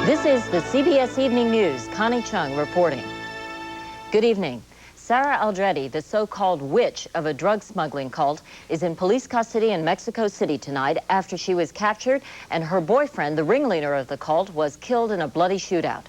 This is the CBS Evening News. Connie Chung reporting. Good evening. Sarah Aldrete, the so-called witch of a drug smuggling cult, is in police custody in Mexico City tonight after she was captured and her boyfriend, the ringleader of the cult, was killed in a bloody shootout.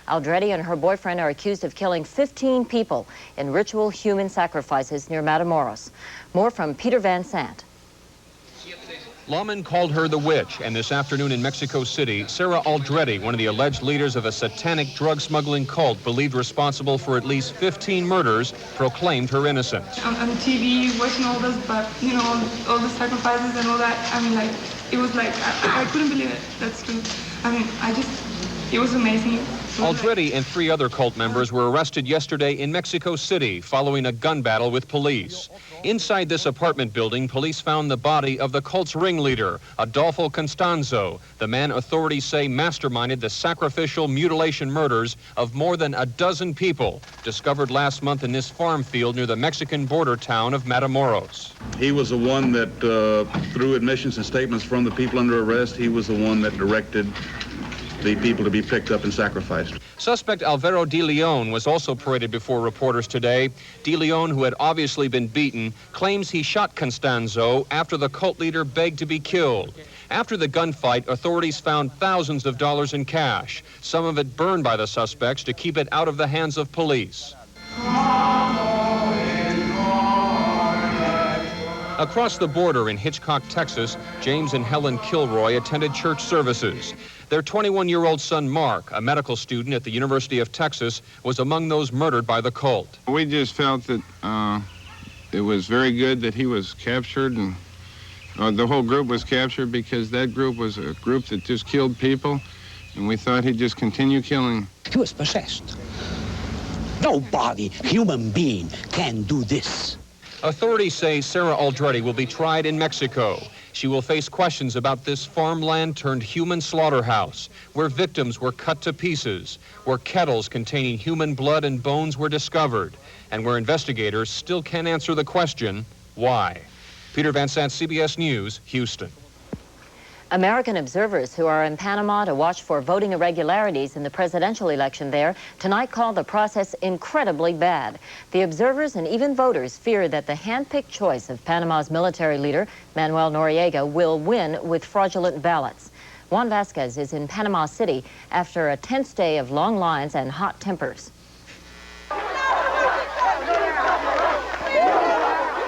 Aldrete and her boyfriend are accused of killing 15 people in ritual human sacrifices near Matamoros. More from Peter Van Sant. Lawmen called her the witch, and this afternoon in Mexico City, Sarah Aldrete, one of the alleged leaders of a satanic drug smuggling cult believed responsible for at least 15 murders, proclaimed her innocence. On TV, watching all this, but, you know, all the sacrifices and all that, I mean, like, it was like, I couldn't believe it. That's true. I mean, it was amazing. Aldrete and 3 other cult members were arrested yesterday in Mexico City following a gun battle with police. Inside this apartment building, police found the body of the cult's ringleader, Adolfo Constanzo, the man authorities say masterminded the sacrificial mutilation murders of more than a dozen people, discovered last month in this farm field near the Mexican border town of Matamoros. He was the one that, through admissions and statements from the people under arrest, he was the one that directed the people to be picked up and sacrificed. Suspect Alvaro de Leon was also paraded before reporters today. De Leon, who had obviously been beaten, claims he shot Constanzo after the cult leader begged to be killed. After the gunfight, authorities found thousands of dollars in cash, some of it burned by the suspects to keep it out of the hands of police. Across the border in Hitchcock, Texas, James and Helen Kilroy attended church services. Their 21-year-old son, Mark, a medical student at the University of Texas, was among those murdered by the cult. We just felt that it was very good that he was captured, and the whole group was captured, because that group was a group that just killed people, and we thought he'd just continue killing. He was possessed. Nobody, human being, can do this. Authorities say Sarah Aldrete will be tried in Mexico. She will face questions about this farmland-turned-human slaughterhouse, where victims were cut to pieces, where kettles containing human blood and bones were discovered, and where investigators still can't answer the question, why? Peter Van Sant, CBS News, Houston. American observers who are in Panama to watch for voting irregularities in the presidential election there tonight called the process incredibly bad. The observers and even voters fear that the hand-picked choice of Panama's military leader, Manuel Noriega, will win with fraudulent ballots. Juan Vasquez is in Panama City after a tense day of long lines and hot tempers.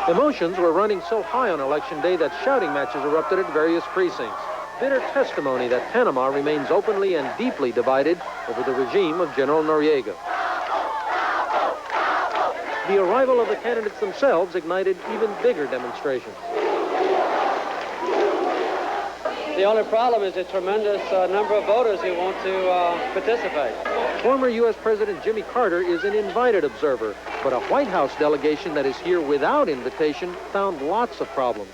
Emotions were running so high on Election Day that shouting matches erupted at various precincts. Bitter testimony that Panama remains openly and deeply divided over the regime of General Noriega. The arrival of the candidates themselves ignited even bigger demonstrations. The only problem is a tremendous number of voters who want to participate. Former U.S. President Jimmy Carter is an invited observer, but a White House delegation that is here without invitation found lots of problems.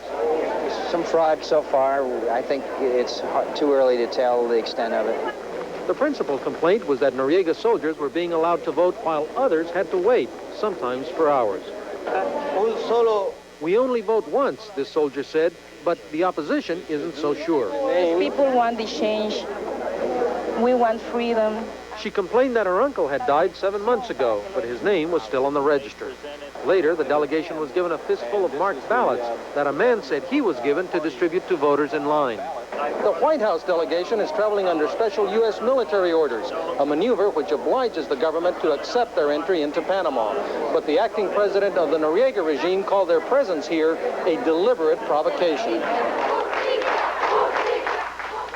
Some fraud so far. I think it's too early to tell the extent of it. The principal complaint was that Noriega soldiers were being allowed to vote while others had to wait, sometimes for hours. We only vote once, this soldier said, but the opposition isn't so sure. People want the change. We want freedom. She complained that her uncle had died 7 months ago, but his name was still on the register. Later, the delegation was given a fistful of marked ballots that a man said he was given to distribute to voters in line. The White House delegation is traveling under special U.S. military orders, a maneuver which obliges the government to accept their entry into Panama. But the acting president of the Noriega regime called their presence here a deliberate provocation.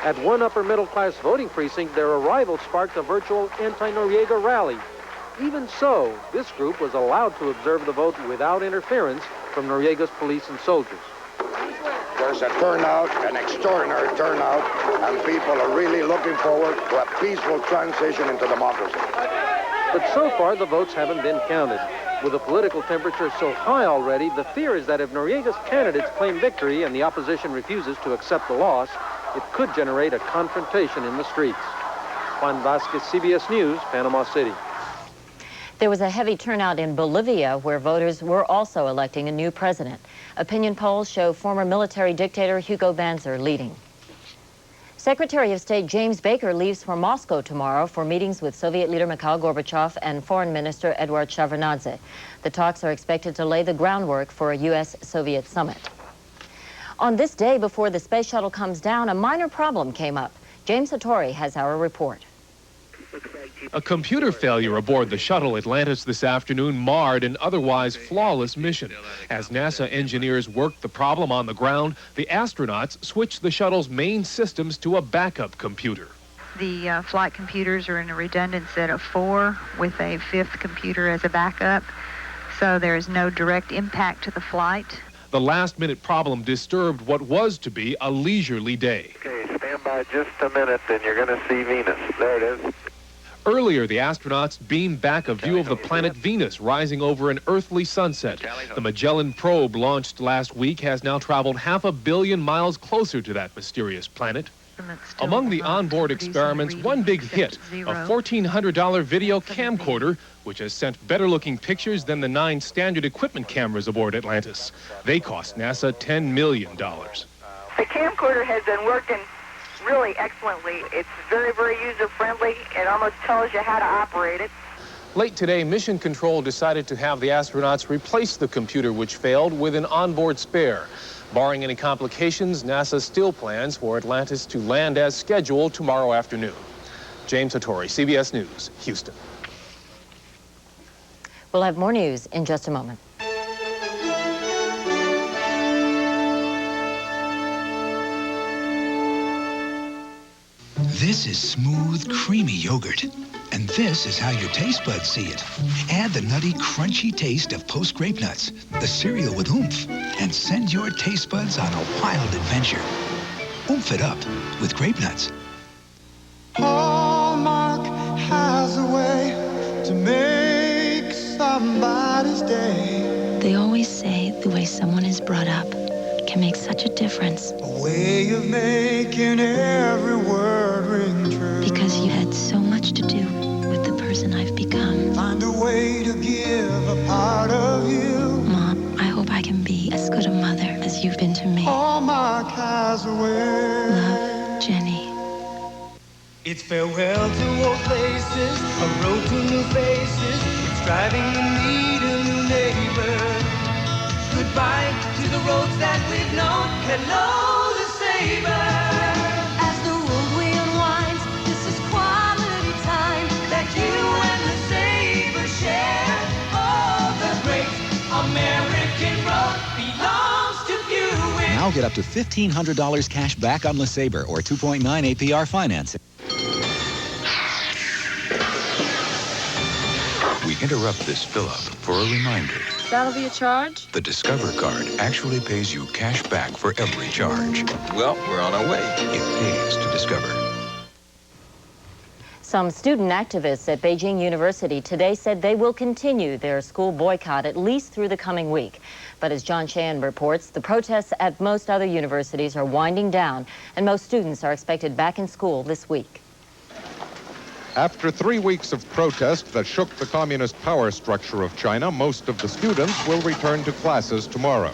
At one upper-middle-class voting precinct, their arrival sparked a virtual anti-Noriega rally. Even so, this group was allowed to observe the vote without interference from Noriega's police and soldiers. There's a turnout, an extraordinary turnout, and people are really looking forward to a peaceful transition into democracy. But so far, the votes haven't been counted. With the political temperature so high already, the fear is that if Noriega's candidates claim victory and the opposition refuses to accept the loss, it could generate a confrontation in the streets. Juan Vasquez, CBS News, Panama City. There was a heavy turnout in Bolivia, where voters were also electing a new president. Opinion polls show former military dictator Hugo Banzer leading. Secretary of State James Baker leaves for Moscow tomorrow for meetings with Soviet leader Mikhail Gorbachev and Foreign Minister Eduard Shevardnadze. The talks are expected to lay the groundwork for a U.S.-Soviet summit. On this day before the space shuttle comes down, a minor problem came up. James Hattori has our report. A computer failure aboard the Shuttle Atlantis this afternoon marred an otherwise flawless mission. As NASA engineers worked the problem on the ground, the astronauts switched the shuttle's main systems to a backup computer. The flight computers are in a redundant set of 4 with a 5th computer as a backup, so there is no direct impact to the flight. The last-minute problem disturbed what was to be a leisurely day. Okay, stand by just a minute, then you're going to see Venus. There it is. Earlier, the astronauts beamed back a view of the planet Venus rising over an earthly sunset. The Magellan probe launched last week has now traveled 500 million miles closer to that mysterious planet. Among the onboard experiments, one big hit, a $1,400 video camcorder, which has sent better-looking pictures than the 9 standard equipment cameras aboard Atlantis. They cost NASA $10 million. The camcorder has been working really excellently. It's very, very user-friendly. It almost tells you how to operate it. Late today, Mission Control decided to have the astronauts replace the computer which failed with an onboard spare. Barring any complications, NASA still plans for Atlantis to land as scheduled tomorrow afternoon. James Hattori, CBS News, Houston. We'll have more news in just a moment. This is smooth, creamy yogurt. And this is how your taste buds see it. Add the nutty, crunchy taste of Post Grape Nuts, the cereal with oomph, and send your taste buds on a wild adventure. Oomph it up with Grape Nuts. Hallmark has a way to make somebody's day. They always say the way someone is brought up can make such a difference. A way of making every word ring true. Because you had so much to do with the person I've become. Find a way to give a part of you. Mom, I hope I can be as good a mother as you've been to me. Hallmark has a way. Love, Jenny. It's farewell to old places, a road to new faces. It's driving to meet a new neighbor. Goodbye to the roads that we've known. Hello, the Saber. As the roadway unwinds, this is quality time that you and the Saber share. Oh, the great American road belongs to you. Now get up to $1,500 cash back on LeSabre or 2.9 APR financing. We interrupt this fill-up for a reminder. That'll be a charge? The Discover card actually pays you cash back for every charge. Well, we're on our way. It pays to Discover. Some student activists at Beijing University today said they will continue their school boycott at least through the coming week. But as John Chan reports, the protests at most other universities are winding down, and most students are expected back in school this week. After 3 weeks of protest that shook the communist power structure of China, most of the students will return to classes tomorrow.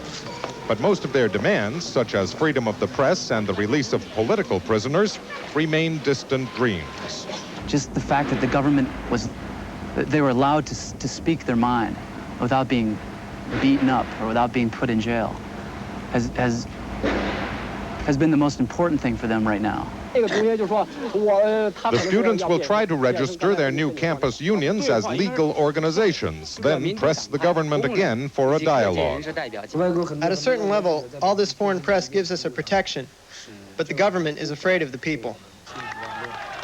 But most of their demands, such as freedom of the press and the release of political prisoners, remain distant dreams. Just the fact that the government they were allowed to speak their mind without being beaten up or without being put in jail has been the most important thing for them right now. The students will try to register their new campus unions as legal organizations, then press the government again for a dialogue. At a certain level, all this foreign press gives us a protection, but the government is afraid of the people.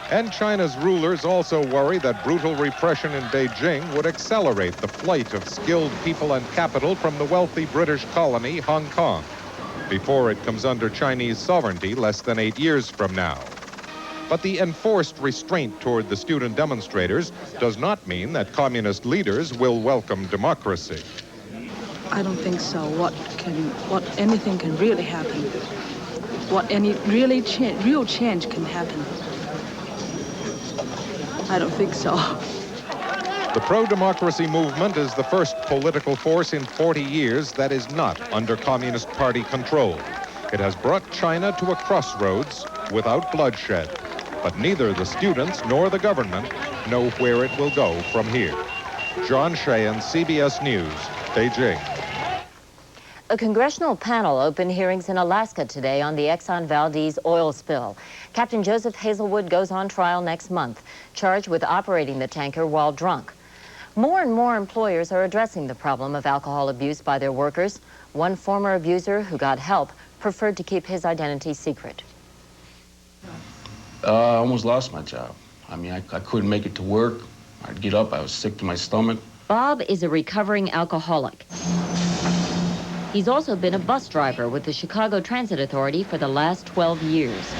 And China's rulers also worry that brutal repression in Beijing would accelerate the flight of skilled people and capital from the wealthy British colony, Hong Kong, before it comes under Chinese sovereignty less than 8 years from now. But the enforced restraint toward the student demonstrators does not mean that communist leaders will welcome democracy. I don't think so. Anything can really happen? Any real change can happen? I don't think so. The pro-democracy movement is the first political force in 40 years that is not under Communist Party control. It has brought China to a crossroads without bloodshed. But neither the students nor the government know where it will go from here. John Sheehan, CBS News, Beijing. A congressional panel opened hearings in Alaska today on the Exxon Valdez oil spill. Captain Joseph Hazelwood goes on trial next month, charged with operating the tanker while drunk. More and more employers are addressing the problem of alcohol abuse by their workers. One former abuser who got help preferred to keep his identity secret. I almost lost my job. I mean, I couldn't make it to work. I'd get up, I was sick to my stomach. Bob is a recovering alcoholic. He's also been a bus driver with the Chicago Transit Authority for the last 12 years.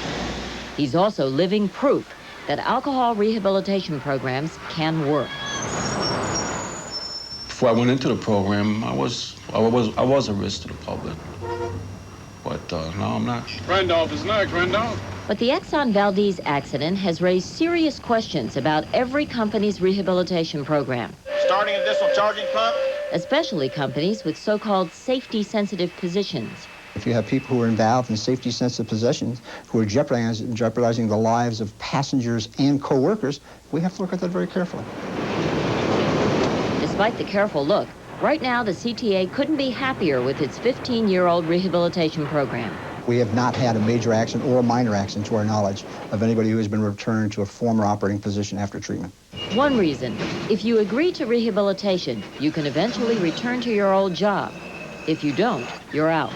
He's also living proof that alcohol rehabilitation programs can work. Before I went into the program, I was a risk to the public. But now I'm not. Randolph is next, Randolph. But the Exxon Valdez accident has raised serious questions about every company's rehabilitation program. Starting additional charging pump. Especially companies with so-called safety-sensitive positions. If you have people who are involved in safety-sensitive positions who are jeopardizing the lives of passengers and co-workers, we have to look at that very carefully. Despite the careful look, right now the CTA couldn't be happier with its 15-year-old rehabilitation program. We have not had a major accident or a minor accident, to our knowledge, of anybody who has been returned to a former operating position after treatment. One reason, if you agree to rehabilitation, you can eventually return to your old job. If you don't, you're out.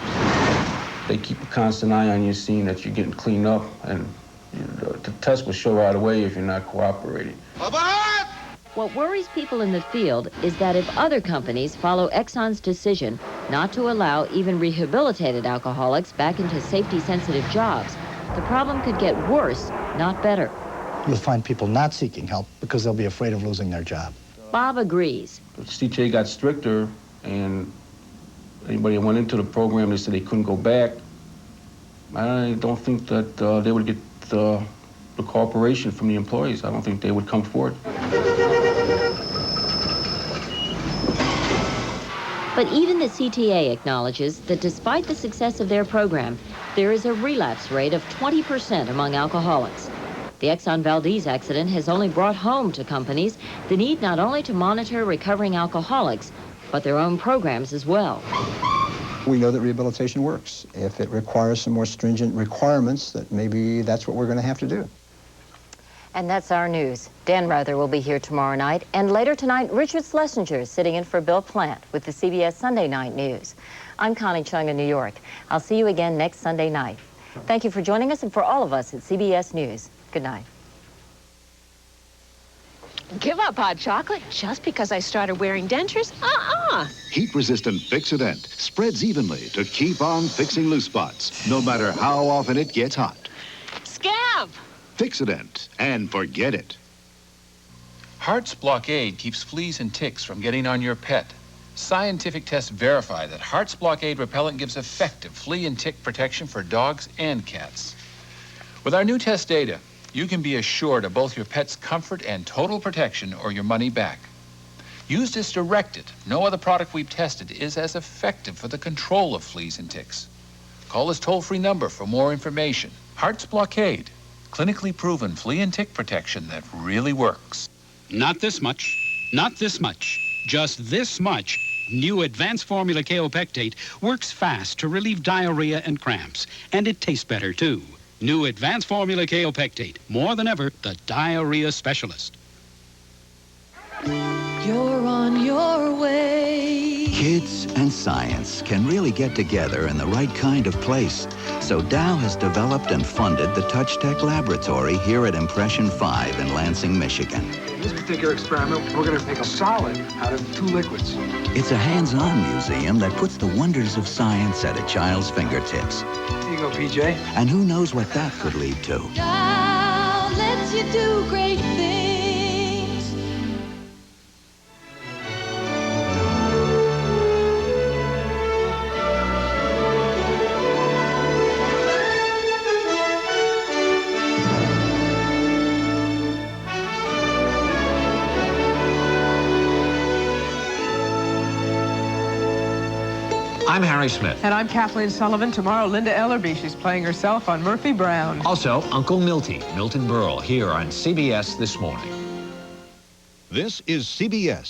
They keep a constant eye on you, seeing that you're getting cleaned up, and the test will show right away if you're not cooperating. What worries people in the field is that if other companies follow Exxon's decision not to allow even rehabilitated alcoholics back into safety-sensitive jobs, the problem could get worse, not better. You'll find people not seeking help because they'll be afraid of losing their job. Bob agrees. The CTA got stricter, and anybody that went into the program, they said they couldn't go back. I don't think that they would get the cooperation from the employees. I don't think they would come forward. But even the CTA acknowledges that despite the success of their program, there is a relapse rate of 20% among alcoholics. The Exxon Valdez accident has only brought home to companies the need not only to monitor recovering alcoholics, but their own programs as well. We know that rehabilitation works. If it requires some more stringent requirements, that maybe that's what we're going to have to do. And that's our news. Dan Rather will be here tomorrow night. And later tonight, Richard Schlesinger is sitting in for Bill Plant with the CBS Sunday Night News. I'm Connie Chung in New York. I'll see you again next Sunday night. Thank you for joining us, and for all of us at CBS News, good night. Give up hot chocolate just because I started wearing dentures? Heat-resistant Fix-A-Dent spreads evenly to keep on fixing loose spots, no matter how often it gets hot. Scamp! Fix-A-Dent, and forget it. Heart's Blockade keeps fleas and ticks from getting on your pet. Scientific tests verify that Heart's Blockade repellent gives effective flea and tick protection for dogs and cats. With our new test data, you can be assured of both your pet's comfort and total protection or your money back. Used as directed, no other product we've tested is as effective for the control of fleas and ticks. Call this toll-free number for more information. Heart's Blockade, clinically proven flea and tick protection that really works. Not this much, not this much, just this much. New Advanced Formula Kaopectate works fast to relieve diarrhea and cramps, and it tastes better too. New Advanced Formula Kaopectate, more than ever, the diarrhea specialist. You're on your way. Kids and science can really get together in the right kind of place. So Dow has developed and funded the TouchTech Laboratory here at Impression 5 in Lansing, Michigan. In this particular experiment, we're going to make a solid out of two liquids. It's a hands-on museum that puts the wonders of science at a child's fingertips. Here you go, PJ. And who knows what that could lead to. Dow lets you do great things. I'm Harry Smith. And I'm Kathleen Sullivan. Tomorrow, Linda Ellerby. She's playing herself on Murphy Brown. Also, Uncle Milty, Milton Berle, here on CBS This Morning. This is CBS.